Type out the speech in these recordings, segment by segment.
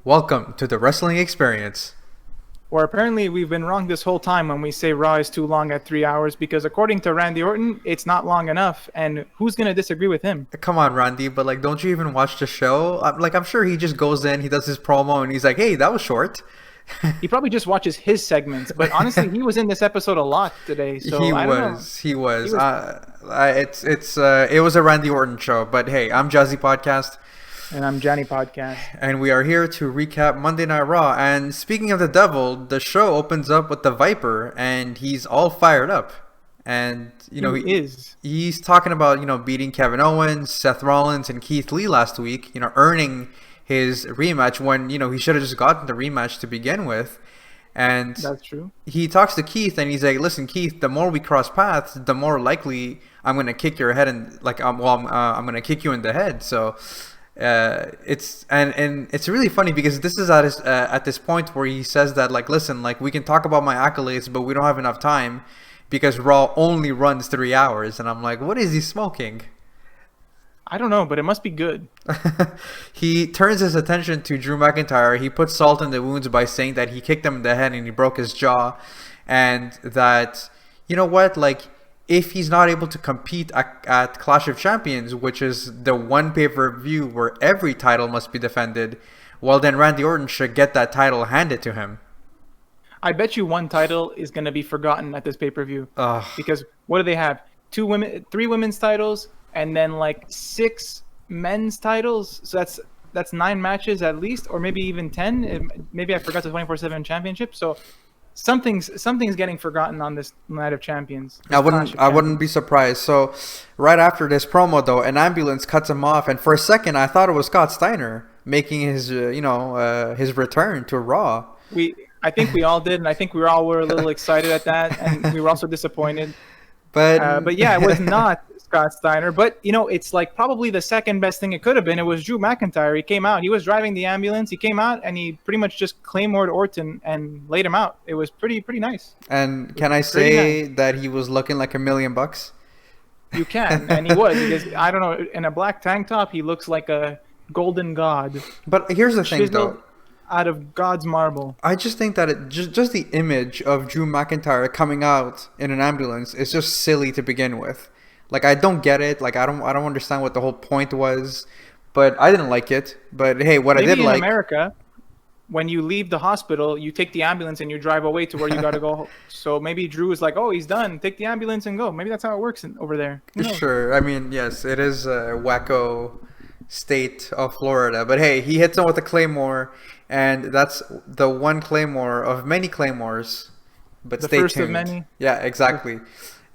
Welcome to the wrestling experience. Or apparently we've been wrong this whole time when we say Raw is too long at 3 hours because according to Randy Orton, it's not long enough. And who's going to disagree with him? Come on, Randy, but don't you even watch the show? I'm sure he just goes in, he does his promo, and he's like, "Hey, that was short." He probably just watches his segments. But honestly, he was in this episode a lot today. So he I don't know. was, he was. It was a Randy Orton show. But hey, I'm Jazzy Podcast, And I'm Johnny Podcast. and we are here to recap Monday Night Raw. And speaking of the devil, the show opens up with the Viper, and he's all fired up. And he's talking about beating Kevin Owens, Seth Rollins, and Keith Lee last week. Earning his rematch when he should have just gotten the rematch to begin with. And That's true. he talks to Keith, and he's like, "Listen, Keith, the more we cross paths, the more likely I'm gonna kick your head, and I'm gonna kick you in the head." So it's really funny because this is at this point where he says that, like, listen, like, we can talk about my accolades, but we don't have enough time because Raw only runs 3 hours. And I'm like, what is he smoking? I don't know, but it must be good. He turns his attention to Drew McIntyre. He puts salt in the wounds by saying that he kicked him in the head and he broke his jaw, and that, like, if he's not able to compete at Clash of Champions, which is the one pay-per-view where every title must be defended, well, then Randy Orton should get that title handed to him. I bet you one title is going to be forgotten at this pay-per-view. Ugh. Because what do they have? 3 women's titles, and then like 6 men's titles. So that's 9 matches at least, or maybe even 10. Maybe I forgot the 24/7 championship. So something's getting forgotten on this Night of Champions. I wouldn't be surprised. So right after this promo, though, an ambulance cuts him off, and for a second I thought it was Scott Steiner making his his return to Raw. I think we all did, and I think we all were a little excited at that, and we were also disappointed. But Yeah, it was not Scott Steiner. But it's like probably the second best thing it could have been. It was Drew McIntyre. He came out. He was driving the ambulance. He came out and he pretty much just claymored Orton and laid him out. It was pretty nice. And can I say that he was looking like $1,000,000? You can, and he was, because I don't know, in a black tank top, he looks like a golden god. But here's the thing, Chiseled though. out of God's marble. I just think that just the image of Drew McIntyre coming out in an ambulance is just silly to begin with. Like, I don't get it. Like, I don't understand what the whole point was, but I didn't like it. But hey, what Maybe I did in like, America, when you leave the hospital, you take the ambulance and you drive away to where you got to go. So maybe Drew is like, "Oh, he's done. Take the ambulance and go." Maybe that's how it works over there. Who knows? sure. I mean, yes, it is a wacko state of Florida. But hey, he hits him with a claymore, and that's the one claymore of many claymores. But The stay first tuned. of many. Yeah, exactly.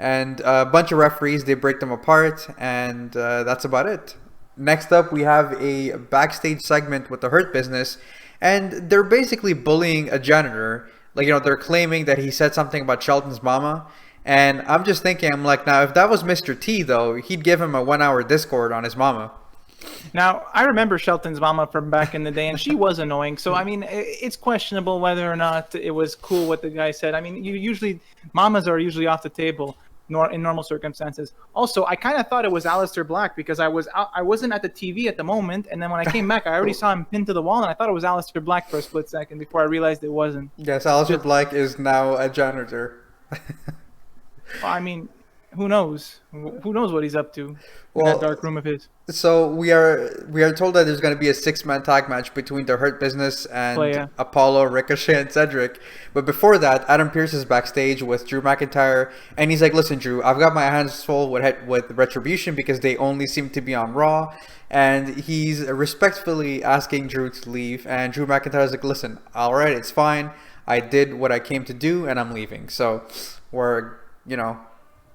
And a bunch of referees, they break them apart, and that's about it. Next up, we have a backstage segment with the Hurt Business, and they're basically bullying a janitor. Like, they're claiming that he said something about Shelton's mama. And I'm just thinking, I'm like, now, if that was Mr. T, though, he'd give him a 1-hour Discord on his mama. Now, I remember Shelton's mama from back in the day, and she was annoying. So, I mean, it's questionable whether or not it was cool what the guy said. I mean, mamas are usually off the table in normal circumstances. Also, I kind of thought it was Aleister Black because I wasn't at the TV at the moment, and then when I came back, I already saw him pinned to the wall, and I thought it was Aleister Black for a split second before I realized it wasn't. Yes, Aleister Black is now a janitor. Well, I mean, who knows? Who knows what he's up to in that dark room of his? So we are told that there's going to be a 6-man tag match between the Hurt Business and Apollo, Ricochet, and Cedric. But before that, Adam Pearce is backstage with Drew McIntyre, and he's like, "Listen, Drew, I've got my hands full with Retribution because they only seem to be on Raw." And he's respectfully asking Drew to leave, and Drew McIntyre's like, "Listen, all right, it's fine. I did what I came to do, and I'm leaving." So we're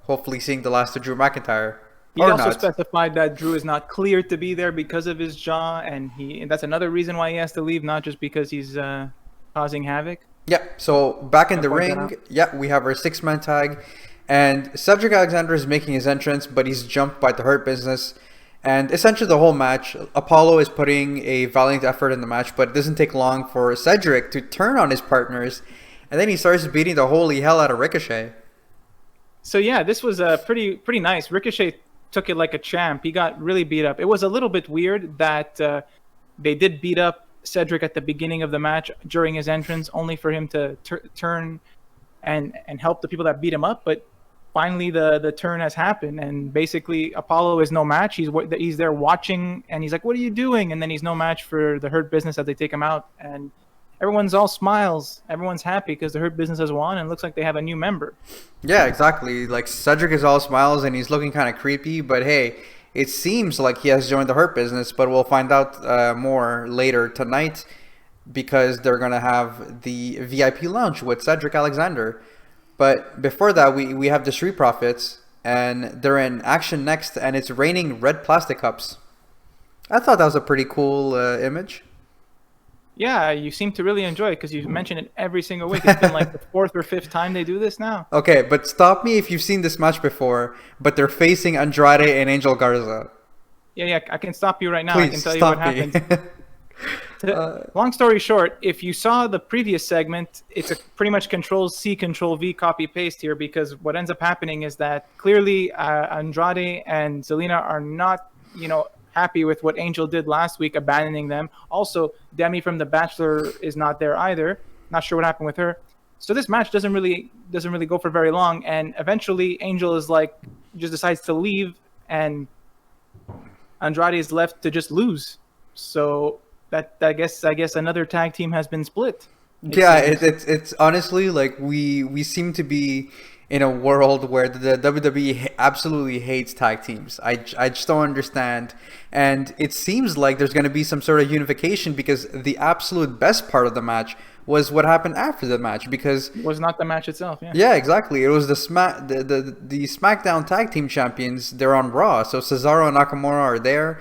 hopefully seeing the last of Drew McIntyre. He also specified that Drew is not cleared to be there because of his jaw, and that's another reason why he has to leave, not just because he's causing havoc. Yeah, so back in the ring, we have our 6-man tag, and Cedric Alexander is making his entrance, but he's jumped by the Hurt Business. And essentially the whole match, Apollo is putting a valiant effort in the match, but it doesn't take long for Cedric to turn on his partners, and then he starts beating the holy hell out of Ricochet. So yeah, this was pretty nice. Ricochet took it like a champ. He got really beat up. It was a little bit weird that they did beat up Cedric at the beginning of the match during his entrance, only for him to turn and help the people that beat him up. But finally, the turn has happened, and basically Apollo is no match. He's there watching, and he's like, "What are you doing?" And then he's no match for the Hurt Business as they take him out, and everyone's all smiles. Everyone's happy because the Hurt Business has won, and it looks like they have a new member. Yeah, exactly. Like Cedric is all smiles and he's looking kind of creepy, but hey, it seems like he has joined the Hurt Business, but we'll find out more later tonight because they're gonna have the VIP lounge with Cedric Alexander. But before that, we have the Street Profits, and they're in action next, and it's raining red plastic cups. I thought that was a pretty cool image. Yeah, you seem to really enjoy it because you mention it every single week. It's been like the 4th or 5th time they do this now. Okay, but stop me if you've seen this match before, but they're facing Andrade and Angel Garza. Yeah, I can stop you right now. Please, I can tell you what happens. Long story short, if you saw the previous segment, it's a pretty much Control-C, Control-V, copy-paste here, because what ends up happening is that clearly Andrade and Zelina are not, happy with what Angel did last week, abandoning them. Also, Demi from The Bachelor is not there either. Not sure what happened with her. So this match doesn't really go for very long, and eventually Angel is just decides to leave, and Andrade is left to just lose. So that I guess another tag team has been split. It's honestly like we seem to be in a world where the WWE absolutely hates tag teams. I just don't understand. And it seems like there's going to be some sort of unification because the absolute best part of the match was what happened after the match, because it was not the match itself. Yeah, exactly. It was the SmackDown Tag Team Champions. They're on Raw. So Cesaro and Nakamura are there,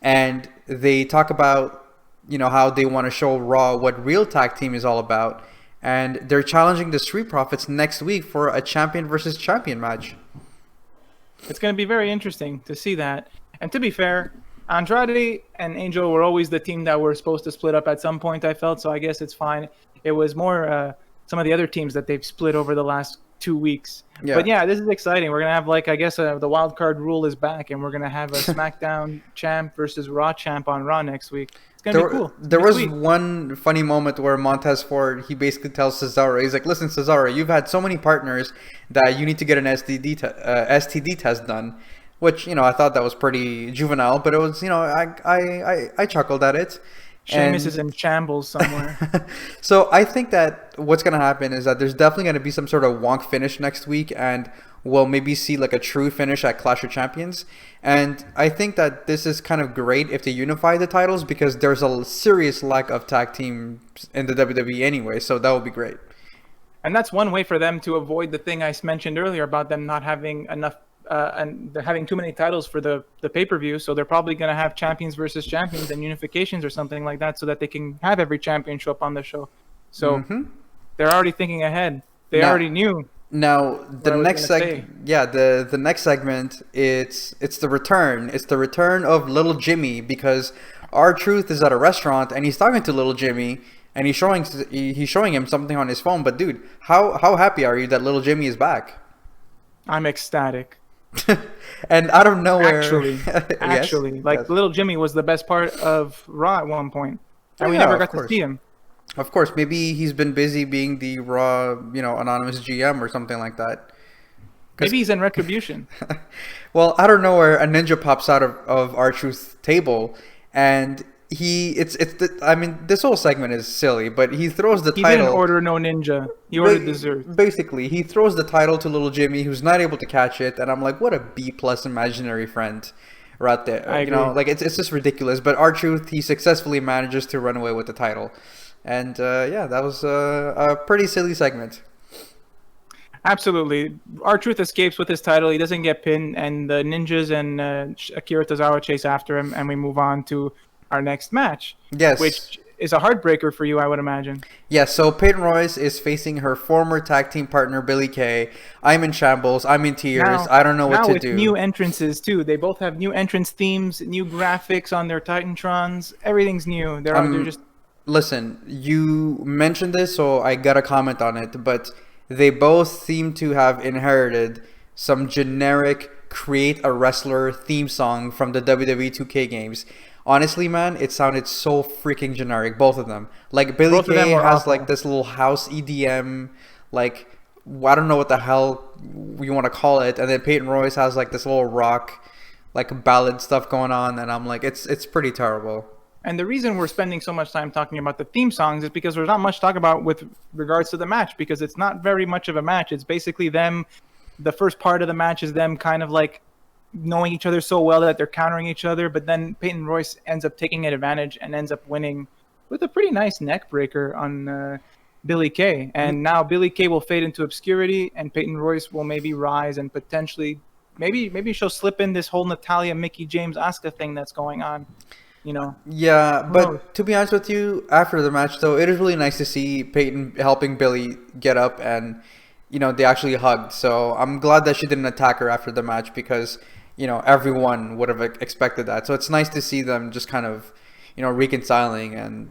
and they talk about how they want to show Raw what real tag team is all about. And they're challenging the Street Profits next week for a champion versus champion match. It's going to be very interesting to see that. And to be fair, Andrade and Angel were always the team that were supposed to split up at some point, I felt. So I guess it's fine. It was more some of the other teams that they've split over the last 2 weeks. Yeah. But yeah, this is exciting. We're going to have the wild card rule is back, and we're going to have a SmackDown champ versus Raw champ on Raw next week. Be cool. There was one funny moment where Montez Ford, he basically tells Cesaro, he's like, "Listen, Cesaro, you've had so many partners that you need to get an STD test done," which I thought that was pretty juvenile, but it was I chuckled at it. Sheamus is in shambles somewhere. So I think that what's going to happen is that there's definitely going to be some sort of wonk finish next week, and we'll maybe see like a true finish at Clash of Champions. And I think that this is kind of great if they unify the titles, because there's a serious lack of tag teams in the WWE anyway, so that would be great. And that's one way for them to avoid the thing I mentioned earlier about them not having enough and they're having too many titles for the pay-per-view, so they're probably going to have champions versus champions and unifications or something like that, so that they can have every champion show up on the show. So they're already thinking ahead. They already knew. Now the next the next segment, it's the return. It's the return of Little Jimmy, because R-Truth is at a restaurant and he's talking to Little Jimmy and he's showing him something on his phone. But dude, how happy are you that Little Jimmy is back? I'm ecstatic. And out of nowhere, actually, Little Jimmy was the best part of Raw at one point, and we never got to see him. Of course, maybe he's been busy being the Raw, anonymous GM or something like that. Maybe he's in Retribution. Well, out of nowhere, a ninja pops out of R-Truth's table, and this whole segment is silly, but he throws the title. He didn't order no ninja. He ordered dessert. Basically, he throws the title to Little Jimmy, who's not able to catch it, and I'm like, what a B+ imaginary friend right there. I agree. It's just ridiculous. But R-Truth, he successfully manages to run away with the title. And that was a pretty silly segment. Absolutely. R-Truth escapes with his title. He doesn't get pinned, and the ninjas and Akira Tozawa chase after him, and we move on to our next match. Yes. Which is a heartbreaker for you, I would imagine. Yeah, so Peyton Royce is facing her former tag team partner, Billie Kay. I'm in shambles. I'm in tears. I don't know what to do. Now with new entrances, too. They both have new entrance themes, new graphics on their Titantrons. Everything's new. They're just... Listen, you mentioned this, so I got to comment on it, but they both seem to have inherited some generic create a wrestler theme song from the WWE 2K games. honestly, man, it sounded so freaking generic, both of them. Like Billy Kay has awful. like this little house EDM, like I don't know what the hell you want to call it, and then Peyton Royce has like this little rock, like ballad stuff going on, and I'm like, it's pretty terrible. And the reason we're spending so much time talking about the theme songs is because there's not much to talk about with regards to the match, because it's not very much of a match. It's basically them. The first part of the match is them kind of like knowing each other so well that they're countering each other, but then Peyton Royce ends up taking advantage and ends up winning with a pretty nice neck breaker on Billy Kay. And now Billy Kay will fade into obscurity, and Peyton Royce will maybe rise and potentially maybe she'll slip in this whole Natalya, Mickie James, Asuka thing that's going on. You know. Yeah, but to be honest with you, after the match though, it is really nice to see Peyton helping Billy get up, and they actually hugged. So I'm glad that she didn't attack her after the match, because everyone would have expected that. So it's nice to see them just kind of reconciling, and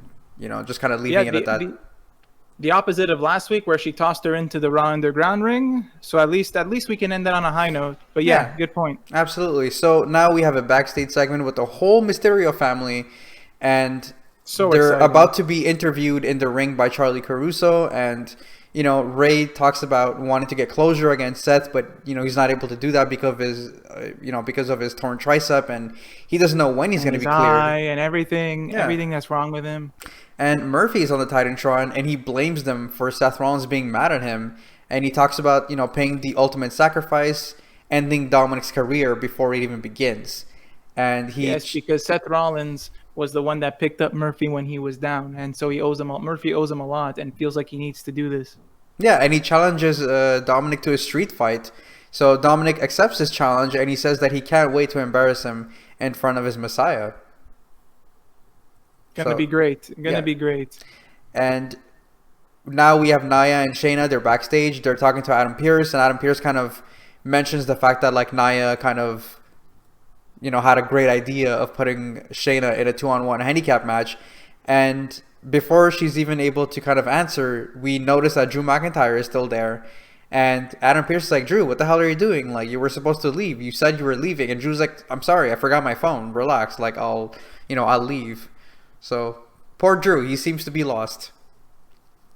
just kind of leaving it at that. The opposite of last week, where she tossed her into the Raw Underground ring. So at least we can end that on a high note. But yeah, good point. Absolutely. So now we have a backstage segment with the whole Mysterio family, and they're about to be interviewed in the ring by Charlie Caruso, and Ray talks about wanting to get closure against Seth, but he's not able to do that because of his because of his torn tricep, and he doesn't know when he's going to be cleared, and everything that's wrong with him. And Murphy is on the Titantron, and he blames them for Seth Rollins being mad at him, and he talks about paying the ultimate sacrifice, ending Dominic's career before it even begins. And because Seth Rollins was the one that picked up Murphy when he was down, and so Murphy owes him a lot and feels like he needs to do this. Yeah, and he challenges Dominic to a street fight. So Dominic accepts his challenge, and he says that he can't wait to embarrass him in front of his Messiah. Gonna be great. Be great. And now we have Nia and Shayna. They're backstage. They're talking to Adam Pearce, and Adam Pearce kind of mentions the fact that like Nia kind of had a great idea of putting Shayna in a 2-on-1 handicap match. And before she's even able to kind of answer, we notice that Drew McIntyre is still there. And Adam Pearce is like, Drew, what the hell are you doing? Like, you were supposed to leave. You said you were leaving. And Drew's like, I'm sorry, I forgot my phone. Relax. Like, I'll leave. So poor Drew, he seems to be lost.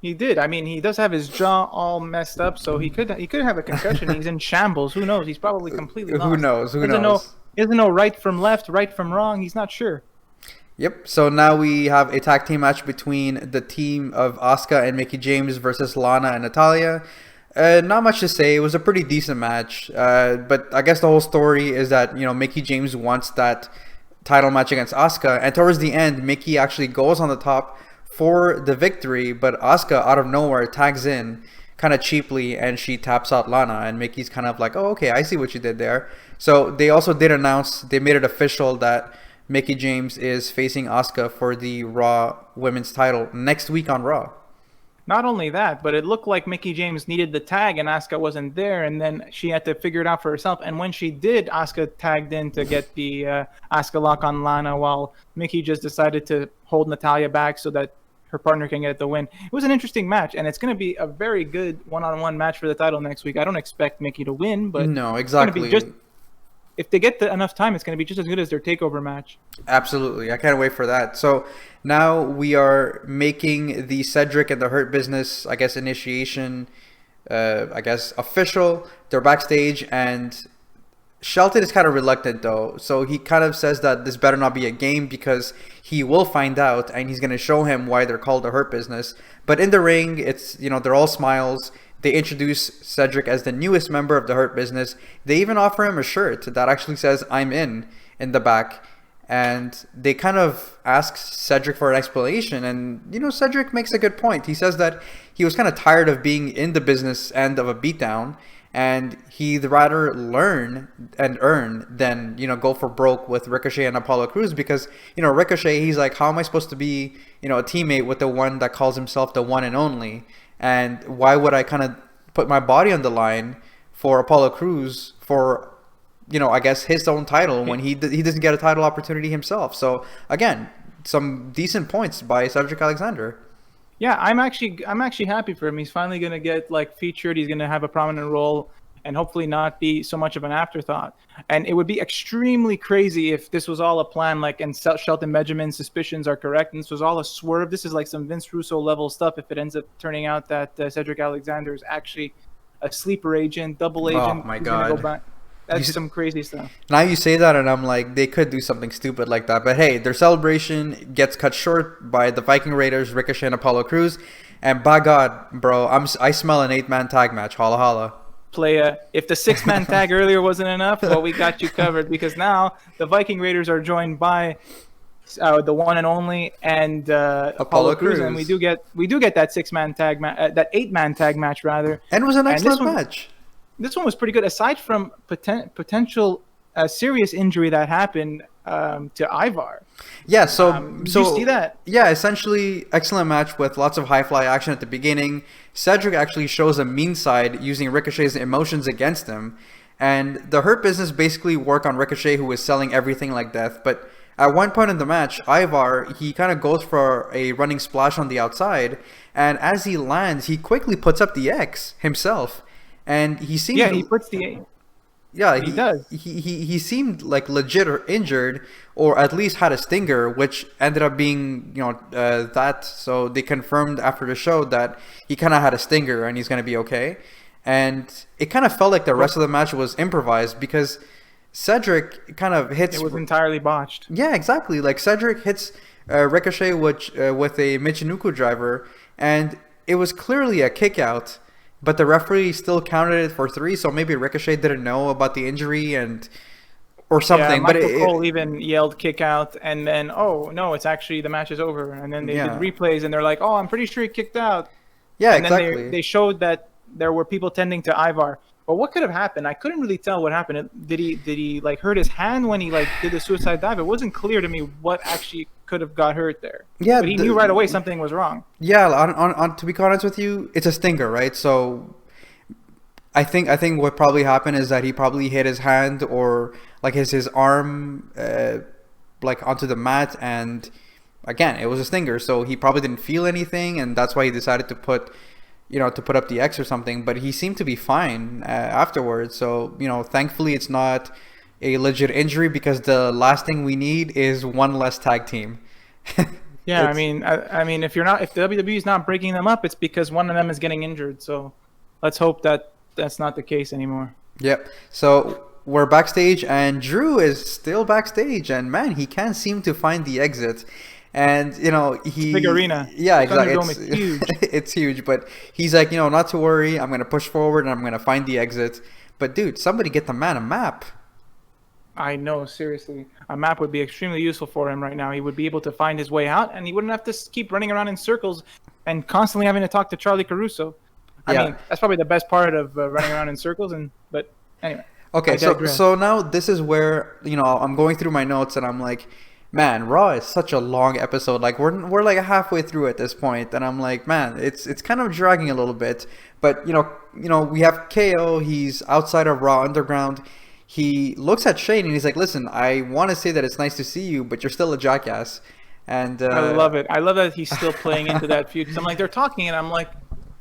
He did. I mean, he does have his jaw all messed up, so he could have a concussion. He's in shambles. Who knows? He's probably completely lost. Who knows? Who knows? He doesn't know right from left, right from wrong. He's not sure. Yep. So now we have a tag team match between the team of Asuka and Mickie James versus Lana and Natalya. Not much to say. It was a pretty decent match. But I guess the whole story is that Mickie James wants that title match against Asuka, and towards the end, Mickie actually goes on the top for the victory, but Asuka out of nowhere tags in kind of cheaply, and she taps out Lana, and Mickey's kind of like, oh, okay, I see what you did there. So they also did announce, they made it official that Mickie James is facing Asuka for the Raw Women's title next week on Raw. Not only that, but it looked like Mickie James needed the tag and Asuka wasn't there, and then she had to figure it out for herself. And when she did, Asuka tagged in to get the Asuka lock on Lana, while Mickie just decided to hold Natalya back so that her partner can get the win. It was an interesting match, and it's going to be a very good one-on-one match for the title next week. I don't expect Mickie to win, but no, exactly. If they get enough time, it's going to be just as good as their takeover match. Absolutely. I can't wait for that. So now we are making the Cedric and the Hurt Business, I guess, initiation, official. They're backstage, and Shelton is kind of reluctant, though. So he kind of says that this better not be a game, because he will find out, and he's going to show him why they're called the Hurt Business. But in the ring, it's, they're all smiles. They introduce Cedric as the newest member of the Hurt Business. They even offer him a shirt that actually says "I'm in" the back. And they kind of ask Cedric for an explanation. And, Cedric makes a good point. He says that he was kind of tired of being in the business end of a beatdown. And he'd rather learn and earn than, go for broke with Ricochet and Apollo Crews. Because, Ricochet, he's like, how am I supposed to be, a teammate with the one that calls himself the one and only? And why would I kind of put my body on the line for Apollo Crews for, I guess his own title when he doesn't get a title opportunity himself? So again, some decent points by Cedric Alexander. Yeah, I'm actually happy for him. He's finally gonna get featured. He's gonna have a prominent role, and hopefully not be so much of an afterthought. And it would be extremely crazy if this was all a plan, like, and Shelton Benjamin's suspicions are correct, and this was all a swerve. This is like some Vince Russo level stuff if it ends up turning out that Cedric Alexander is actually a sleeper agent, double agent. Oh my God. Go back. That's some crazy stuff. Now you say that, and I'm like, they could do something stupid like that. But hey, their celebration gets cut short by the Viking Raiders, Ricochet, and Apollo Crews. And by God, bro, I smell an 8-man tag match. Holla holla. Playa. If the 6-man tag earlier wasn't enough, well, we got you covered, because now the Viking Raiders are joined by the one and only and Apollo Crews, and we do get that 6-man tag that 8-man tag match rather. And it was an excellent match. This one was pretty good, aside from potential serious injury that happened to Ivar. Yeah, so did you see that? Yeah, essentially excellent match with lots of high fly action at the beginning. Cedric actually shows a mean side using Ricochet's emotions against him, and the Hurt Business basically work on Ricochet, who was selling everything like death. But at one point in the match, Ivar, he kind of goes for a running splash on the outside, and as he lands, he quickly puts up the X himself. And he seemed he puts the 8. Yeah, he does. He seemed like legit or injured, or at least had a stinger, which ended up being that. So they confirmed after the show that he kind of had a stinger and he's gonna be okay. And it kind of felt like the rest of the match was improvised, because Cedric kind of hits. It was entirely botched. Yeah, exactly. Like Cedric hits Ricochet with a Michinoku driver, and it was clearly a kick out. But the referee still counted it for 3, so maybe Ricochet didn't know about the injury or something. Yeah, Michael Cole even yelled kick out, and then, oh, no, it's actually the match is over. And then they did replays, and they're like, oh, I'm pretty sure he kicked out. Yeah, and exactly. Then they showed that there were people tending to Ivar. But what could have happened? I couldn't really tell what happened. Did he like hurt his hand when he like did the suicide dive? It wasn't clear to me what actually could have got hurt there. Yeah, but he knew right away something was wrong. Yeah, on to be honest with you, it's a stinger, right? So I think what probably happened is that he probably hit his hand or like his arm like onto the mat, and again, it was a stinger, so he probably didn't feel anything, and that's why he decided to put up the X or something. But he seemed to be fine afterwards. So, thankfully it's not a legit injury, because the last thing we need is one less tag team. Yeah, I mean, if the WWE is not breaking them up, it's because one of them is getting injured. So let's hope that that's not the case anymore. Yep. So we're backstage, and Drew is still backstage, and man, he can't seem to find the exit. And big arena. Yeah, exactly. It's huge. It's huge, but he's like, not to worry. I'm gonna push forward and I'm gonna find the exit. But dude, somebody get the man a map. I know, seriously, a map would be extremely useful for him right now. He would be able to find his way out, and he wouldn't have to keep running around in circles and constantly having to talk to Charlie Caruso. I mean, that's probably the best part of running around in circles. But anyway. Okay, so now this is where I'm going through my notes, and I'm like, man, Raw is such a long episode. Like we're like halfway through at this point, and I'm like, man, it's kind of dragging a little bit. But we have KO. He's outside of Raw Underground. He looks at Shane and he's like, "Listen, I want to say that it's nice to see you, but you're still a jackass." And I love it. I love that he's still playing into that feud. Because I'm like, they're talking, and I'm like,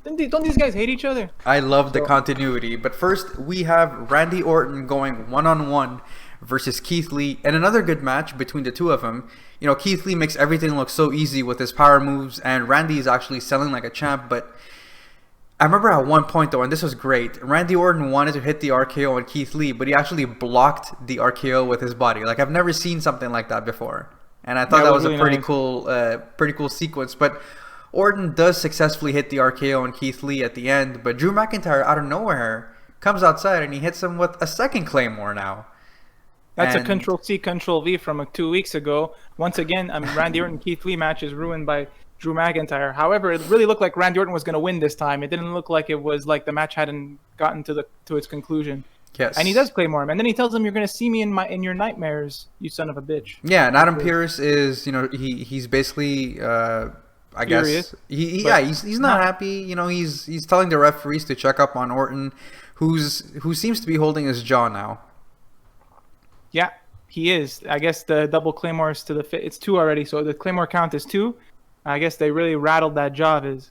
don't these guys hate each other? I love the continuity. But first, we have Randy Orton going one-on-one versus Keith Lee, and another good match between the two of them. Keith Lee makes everything look so easy with his power moves, and Randy is actually selling like a champ. But I remember at one point, though, and this was great, Randy Orton wanted to hit the RKO on Keith Lee, but he actually blocked the RKO with his body. Like, I've never seen something like that before, and I thought that was really a pretty cool sequence. But Orton does successfully hit the RKO on Keith Lee at the end, but Drew McIntyre, out of nowhere, comes outside and he hits him with a second Claymore now. That's a Control-C, Control-V from 2 weeks ago. Once again, Randy Orton Keith Lee match is ruined by Drew McIntyre. However, it really looked like Randy Orton was going to win this time. It didn't look like it was like the match hadn't gotten to its conclusion. Yes. And he does Claymore him, and then he tells him, "You're going to see me in your nightmares, you son of a bitch." Yeah, and Adam Pearce is, he's basically I guess he's not happy. He's telling the referees to check up on Orton, who seems to be holding his jaw now. Yeah, he is. I guess the double Claymores to the fit. It's 2 already, so the Claymore count is 2. I guess they really rattled that jaw of his.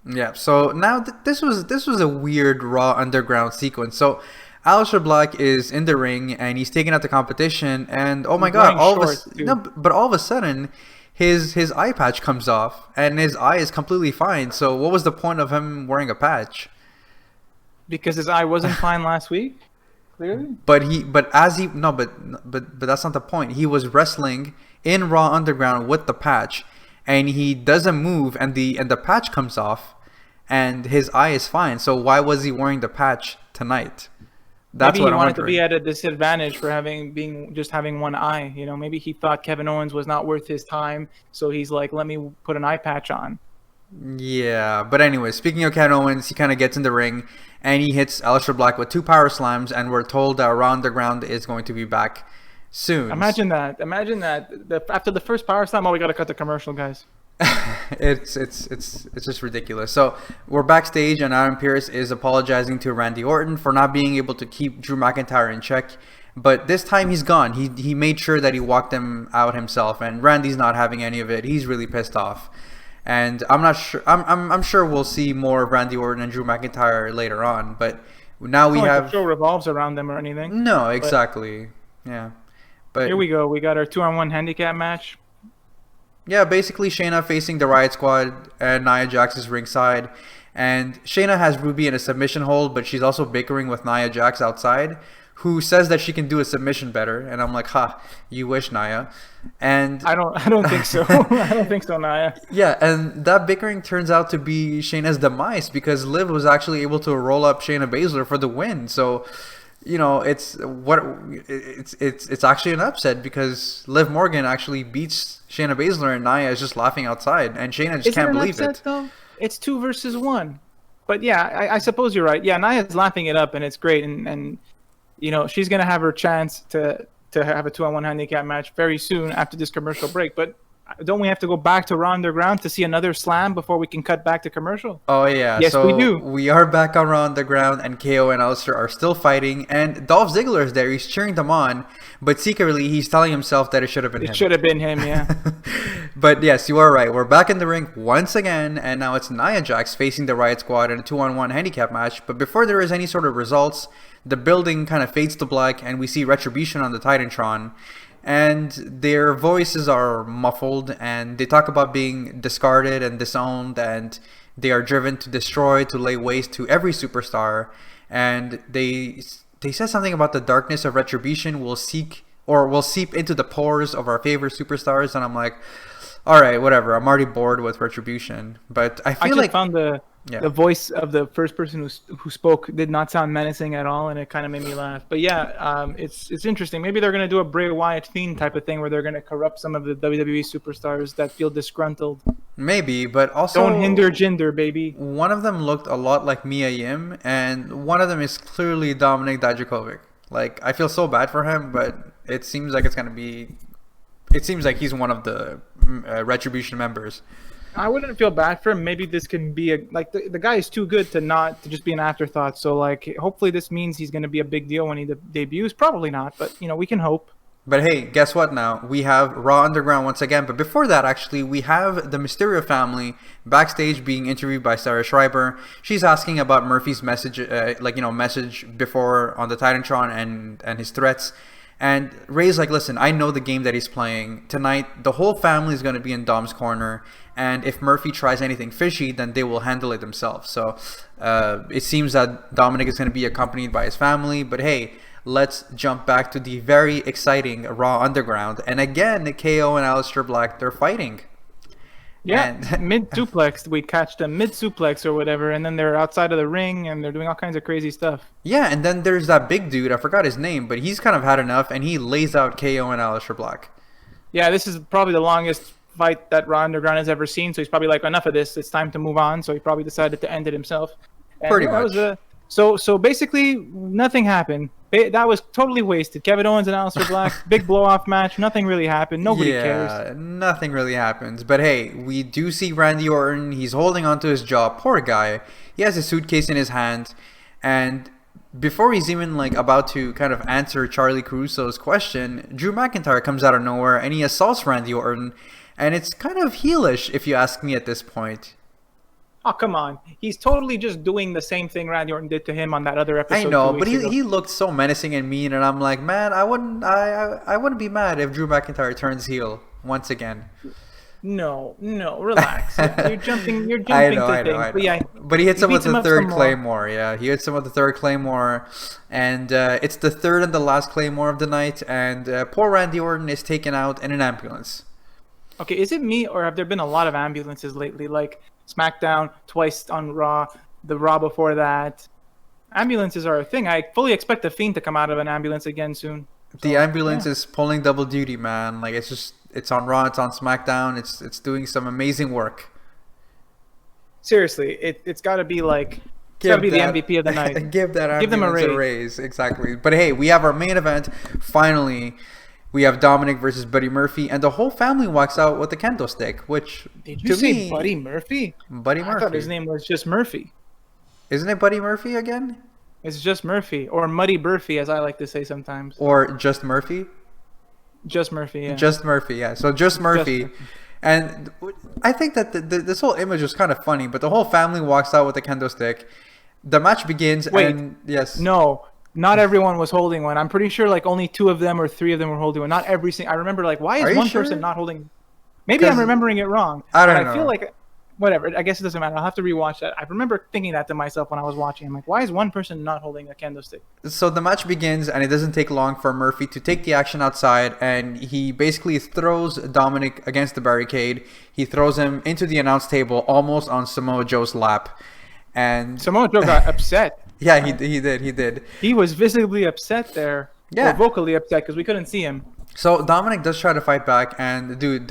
Yeah. So now this was a weird Raw Underground sequence. So Aleister Black is in the ring and he's taking out the competition, and oh my god, all of a sudden his eye patch comes off and his eye is completely fine. So what was the point of him wearing a patch? Because his eye wasn't fine last week. Clearly. But that's not the point. He was wrestling in Raw Underground with the patch, and he doesn't move, and the patch comes off, and his eye is fine. So why was he wearing the patch tonight? That's maybe he wanted to be at a disadvantage for having one eye. You know, maybe he thought Kevin Owens was not worth his time, so he's like, let me put an eye patch on. Yeah, but anyway, speaking of Kevin Owens, he kind of gets in the ring and he hits Aleister Black with 2 power slams, and we're told that Raw Underground is going to be back soon. Imagine that. After the first power slam, we got to cut the commercial, guys. It's just ridiculous. So we're backstage and Adam Pearce is apologizing to Randy Orton for not being able to keep Drew McIntyre in check. But this time he's gone. He made sure that he walked him out himself, and Randy's not having any of it. He's really pissed off. And I'm not sure. I'm sure we'll see more of Randy Orton and Drew McIntyre later on. But now we have. The show revolves around them or anything. No, exactly. Yeah. But here we go. We got our 2-on-1 handicap match. Yeah, basically Shayna facing the Riot Squad and Nia Jax is ringside. And Shayna has Ruby in a submission hold, but she's also bickering with Nia Jax outside, who says that she can do a submission better. And I'm like, ha, you wish, Nia. And I don't think so. I don't think so, Nia. Yeah, and that bickering turns out to be Shayna's demise, because Liv was actually able to roll up Shayna Baszler for the win. So, you know, it's actually an upset, because Liv Morgan actually beats Shayna Baszler and Nia is just laughing outside, and Shayna just can't believe it. Though? It's 2 versus 1. But yeah, I suppose you're right. Yeah, Nia's laughing it up, and it's great, and you know, she's gonna have her chance to have a 2-on-1 handicap match very soon after this commercial break. But don't we have to go back to Raw Underground to see another slam before we can cut back to commercial? Oh yeah, yes, so we do. We are back on Raw Underground, and KO and Aleister are still fighting, and Dolph Ziggler is there. He's cheering them on, but secretly he's telling himself that it should have been him. It should have been him, yeah. But yes, you are right. We're back in the ring once again, and now it's Nia Jax facing the Riot Squad in a 2-on-1 handicap match. But before there is any sort of results, the building kind of fades to black, and we see Retribution on the Titantron. And their voices are muffled, and they talk about being discarded and disowned, and they are driven to destroy, to lay waste to every superstar. And they said something about the darkness of Retribution will seep into the pores of our favorite superstars. And I'm like, all right, whatever. I'm already bored with Retribution. But I feel like found the voice of the first person who spoke did not sound menacing at all, and it kind of made me laugh. But yeah, it's interesting. Maybe they're going to do a Bray Wyatt Fiend type of thing where they're going to corrupt some of the WWE superstars that feel disgruntled. Maybe, but also don't hinder Jinder, baby. One of them looked a lot like Mia Yim, and one of them is clearly Dominik Dijakovic. Like, I feel so bad for him, but it seems like it seems like he's one of the Retribution members. I wouldn't feel bad for him. Maybe this can be the guy is too good to just be an afterthought. So like, hopefully this means he's going to be a big deal when he debuts. Probably not, but you know, we can hope. But hey, guess what now? We have Raw Underground once again. But before that, actually, we have the Mysterio family backstage being interviewed by Sarah Schreiber. She's asking about Murphy's message, message before on the Titantron and his threats. And Ray's like, listen, I know the game that he's playing. Tonight, the whole family is going to be in Dom's corner. And if Murphy tries anything fishy, then they will handle it themselves. So it seems that Dominik is going to be accompanied by his family. But hey, let's jump back to the very exciting Raw Underground. And again, KO and Aleister Black, they're fighting. Yeah, mid-suplex. We catch them mid-suplex or whatever, and then they're outside of the ring, and they're doing all kinds of crazy stuff. Yeah, and then there's that big dude. I forgot his name, but he's kind of had enough, and he lays out KO and Aleister Black. Yeah, this is probably the longest fight that Raw Underground has ever seen, so he's probably like, enough of this. It's time to move on, so he probably decided to end it himself. And pretty much. So basically, nothing happened. That was totally wasted. Kevin Owens and Aleister Black, big blow-off match. Nothing really happened. Nobody cares. Yeah, nothing really happens. But hey, we do see Randy Orton. He's holding onto his jaw. Poor guy. He has a suitcase in his hand. And before he's even about to kind of answer Charlie Caruso's question, Drew McIntyre comes out of nowhere and he assaults Randy Orton. And it's kind of heelish, if you ask me at this point. Oh, come on. He's totally just doing the same thing Randy Orton did to him on that other episode. I know, but he looked so menacing and mean, and I'm like, man, I wouldn't be mad if Drew McIntyre turns heel once again. No, relax. Yeah, you're jumping I know. But yeah, but he hits him with the third Claymore. Yeah, he hits him with the third Claymore, and it's the third and the last Claymore of the night, and poor Randy Orton is taken out in an ambulance. Okay, is it me, or have there been a lot of ambulances lately? Like SmackDown, twice on Raw, the Raw before that. Ambulances are a thing. I fully expect the Fiend to come out of an ambulance again soon. The ambulance is pulling double duty, man. Like it's on Raw, it's on SmackDown. It's doing some amazing work. Seriously, it's got to be like the MVP of the night. Give them a raise. Exactly. But hey, we have our main event finally. We have Dominic versus Buddy Murphy, and the whole family walks out with the kendo stick. Which did you say Buddy Murphy? Buddy Murphy. I thought his name was just Murphy. Isn't it Buddy Murphy again? It's just Murphy, or Muddy Murphy, as I like to say sometimes. Or just Murphy. Just Murphy, yeah. Just Murphy, yeah. So just Murphy. And I think that this whole image was kind of funny, but the whole family walks out with the kendo stick. The match begins, and yes. No. Not everyone was holding one. I'm pretty sure like only 2 of them or 3 of them were holding one. Not every single. I remember like, why is one person not holding? Maybe I'm remembering it wrong. I don't know. I feel like, whatever. I guess it doesn't matter. I'll have to rewatch that. I remember thinking that to myself when I was watching. I'm like, why is one person not holding a kendo stick? So the match begins, and it doesn't take long for Murphy to take the action outside, and he basically throws Dominic against the barricade. He throws him into the announce table, almost on Samoa Joe's lap. And Samoa Joe got upset. Yeah, he did. He was visibly upset there. Yeah. Or vocally upset because we couldn't see him. So Dominic does try to fight back, and dude,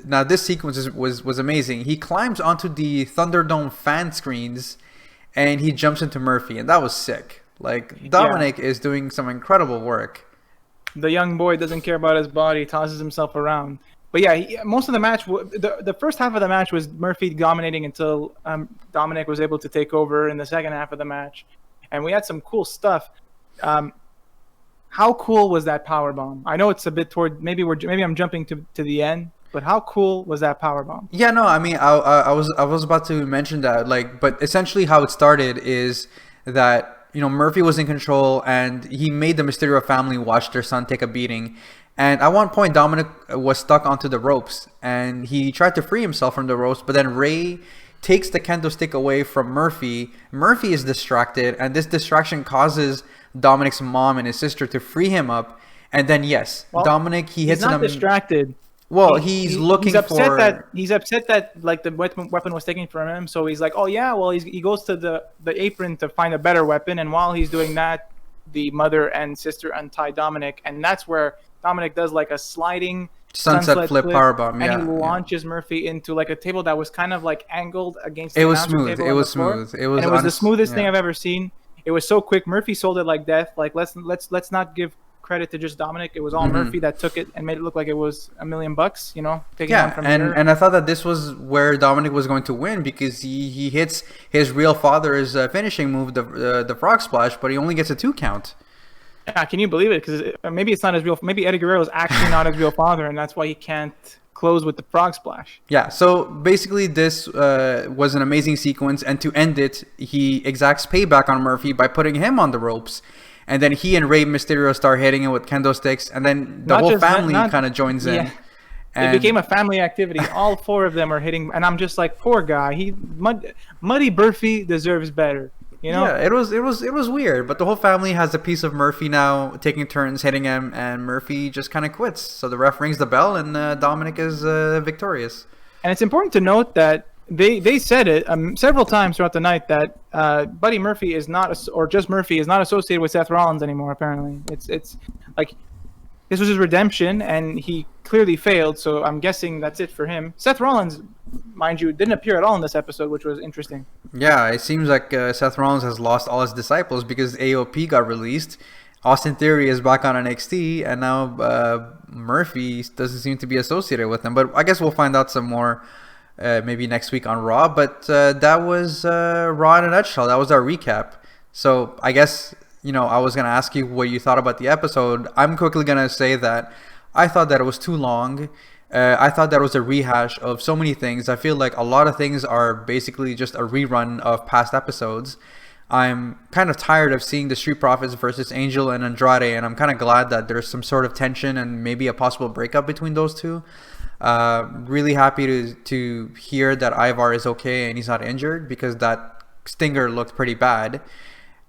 now this sequence was amazing. He climbs onto the Thunderdome fan screens, and he jumps into Murphy, and that was sick. Like Dominic is doing some incredible work. The young boy doesn't care about his body, tosses himself around. But yeah, most of the match, the first half of the match was Murphy dominating until Dominic was able to take over in the second half of the match. And we had some cool stuff. How cool was that powerbomb? I know it's a bit toward maybe I'm jumping to the end, but how cool was that powerbomb? Yeah, no, I mean I was about to mention that, like, but essentially how it started is that Murphy was in control, and he made the Mysterio family watch their son take a beating. And at one point, Dominic was stuck onto the ropes, and he tried to free himself from the ropes, but then Ray takes the kendo stick away from Murphy. Murphy is distracted, and this distraction causes Dominic's mom and his sister to free him up. And then, Dominic, he hits him. He's not distracted. Well, he's looking for... He's upset that like the weapon was taken from him, so he's like, oh yeah, well, he goes to the apron to find a better weapon, and while he's doing that, the mother and sister untie Dominic, and that's where Dominic does like a sliding sunset flip powerbomb, and he launches Murphy into like a table that was kind of like angled against. It was smooth. It was smooth. It was the smoothest thing I've ever seen. It was so quick. Murphy sold it like death. Like let's not give credit to just Dominic. It was all Murphy that took it and made it look like it was $1 million. Taking on from and I thought that this was where Dominic was going to win, because he hits his real father's finishing move, the frog splash, but he only gets a 2 count. Yeah, can you believe it? Because maybe it's not his real. Maybe Eddie Guerrero is actually not his real father, and that's why he can't close with the frog splash. Yeah. So basically, this was an amazing sequence, and to end it, he exacts payback on Murphy by putting him on the ropes, and then he and Rey Mysterio start hitting him with kendo sticks, and then the whole family kind of joins in. And it became a family activity. All 4 of them are hitting, and I'm just like, poor guy. Muddy Murphy deserves better. Yeah, it was weird, but the whole family has a piece of Murphy now, taking turns hitting him, and Murphy just kind of quits. So the ref rings the bell, and Dominic is victorious. And it's important to note that they said it several times throughout the night that Buddy Murphy is not, or just Murphy is not associated with Seth Rollins anymore. Apparently, it's like this was his redemption, and he clearly failed. So I'm guessing that's it for him. Seth Rollins, mind you, didn't appear at all in this episode, which was interesting. Yeah, it seems like Seth Rollins has lost all his disciples because AOP got released. Austin Theory is back on NXT, and now Murphy doesn't seem to be associated with him. But I guess we'll find out some more maybe next week on Raw. But that was Raw in a nutshell. That was our recap. So I guess, I was going to ask you what you thought about the episode. I'm quickly going to say that I thought that it was too long. I thought that was a rehash of so many things. I feel like a lot of things are basically just a rerun of past episodes. I'm kind of tired of seeing the Street Profits versus Angel and Andrade, and I'm kind of glad that there's some sort of tension and maybe a possible breakup between those two. Really happy to hear that Ivar is okay and he's not injured, because that stinger looked pretty bad.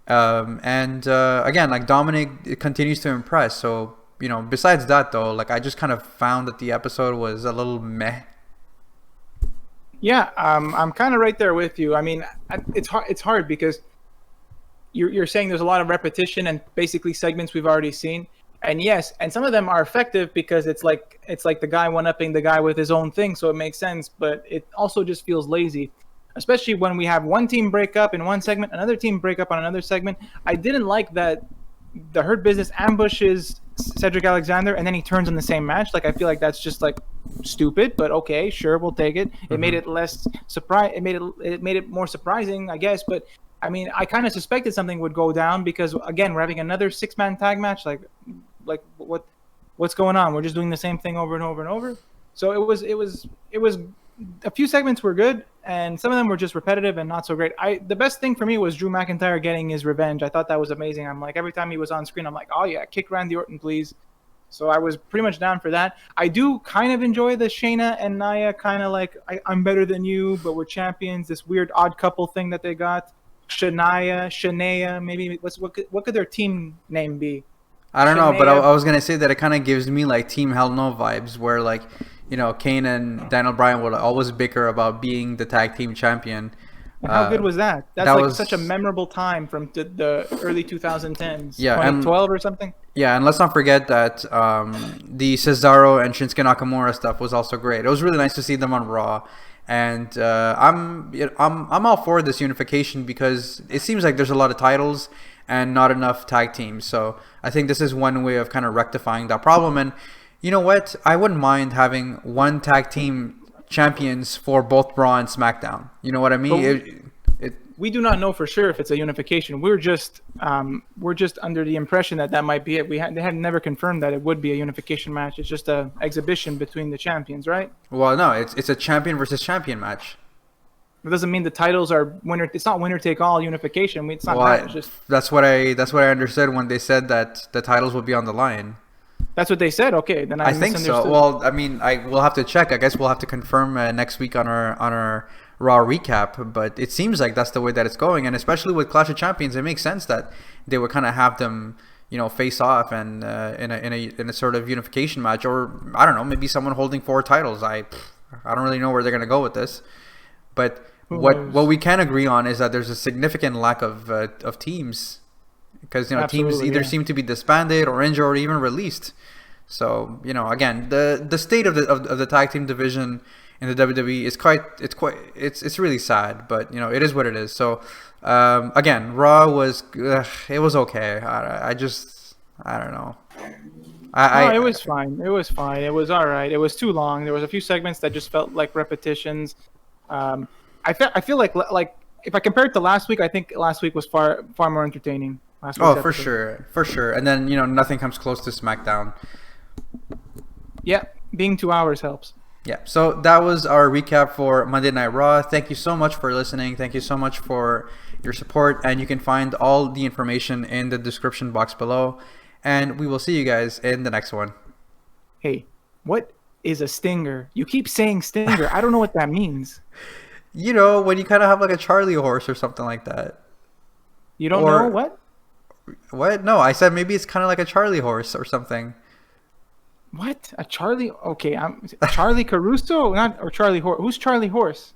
Again, like, Dominic continues to impress. So, besides that though, like, I just kind of found that the episode was a little meh. Yeah, I'm kind of right there with you. I mean, it's hard because you're saying there's a lot of repetition and basically segments we've already seen. And yes, and some of them are effective because it's like the guy one-upping the guy with his own thing, so it makes sense. But it also just feels lazy, especially when we have one team break up in one segment, another team break up on another segment. I didn't like that the Hurt Business ambushes Cedric Alexander and then he turns in the same match. Like, I feel like that's just like stupid, but okay, sure, we'll take it. It made it less surprise. It made it more surprising, I guess. But I mean, I kind of suspected something would go down because, again, we're having another 6-man tag match. Like what's going on? We're just doing the same thing over and over and over. So it was a few segments were good, and some of them were just repetitive and not so great. The best thing for me was Drew McIntyre getting his revenge. I thought that was amazing. I'm like, every time he was on screen, I'm like, oh yeah, kick Randy Orton, please. So I was pretty much down for that. I do kind of enjoy the Shayna and Nia kind of like, I'm better than you, but we're champions. This weird odd couple thing that they got. Shania, maybe what could their team name be? I don't know, but I was gonna say that it kind of gives me like Team Hell No vibes, where, like, Kane and Daniel Bryan would always bicker about being the tag team champion. And how good was that? That was such a memorable time from the early 2010s. Yeah, 2012 or something. Yeah, and let's not forget that the Cesaro and Shinsuke Nakamura stuff was also great. It was really nice to see them on Raw. And I'm all for this unification because it seems like there's a lot of titles and not enough tag teams. So I think this is one way of kind of rectifying that problem. And you know what? I wouldn't mind having one tag team champions for both Raw and SmackDown. You know what I mean? We do not know for sure if it's a unification. We're just under the impression that might be it. They had never confirmed that it would be a unification match. It's just an exhibition between the champions, right? Well, no, it's a champion versus champion match. It doesn't mean the titles are winner. It's not winner take all unification. It's not that. It's just that's what I understood when they said that the titles would be on the line. That's what they said. Okay, then I think so. Well, I mean, we'll have to check. I guess we'll have to confirm next week on our Raw recap. But it seems like that's the way that it's going, and especially with Clash of Champions, it makes sense that they would kind of have them, face off and in a sort of unification match, or I don't know, maybe someone holding 4 titles. I don't really know where they're gonna go with this, but what we can agree on is that there's a significant lack of teams. Because teams either seem to be disbanded or injured or even released. So again, the state of the tag team division in the WWE is it's really sad, but it is what it is. So again, Raw was it was okay. I don't know. It was fine. It was fine. It was all right. It was too long. There was a few segments that just felt like repetitions. I feel like if I compare it to last week, I think last week was far more entertaining. Oh, for sure. And then nothing comes close to SmackDown. Yeah, being 2 hours helps. Yeah, so that was our recap for Monday Night Raw. Thank you so much for listening. Thank you so much for your support, and you can find all the information in the description box below. And we will see you guys in the next one. Hey, what is a stinger? You keep saying stinger. I don't know what that means. When you kind of have like a Charlie horse or something like that. You don't know what? What? No, I said maybe it's kind of like a Charlie horse or something. What? A Charlie? Okay, I'm Charlie Caruso, or Charlie Horse. Who's Charlie Horse?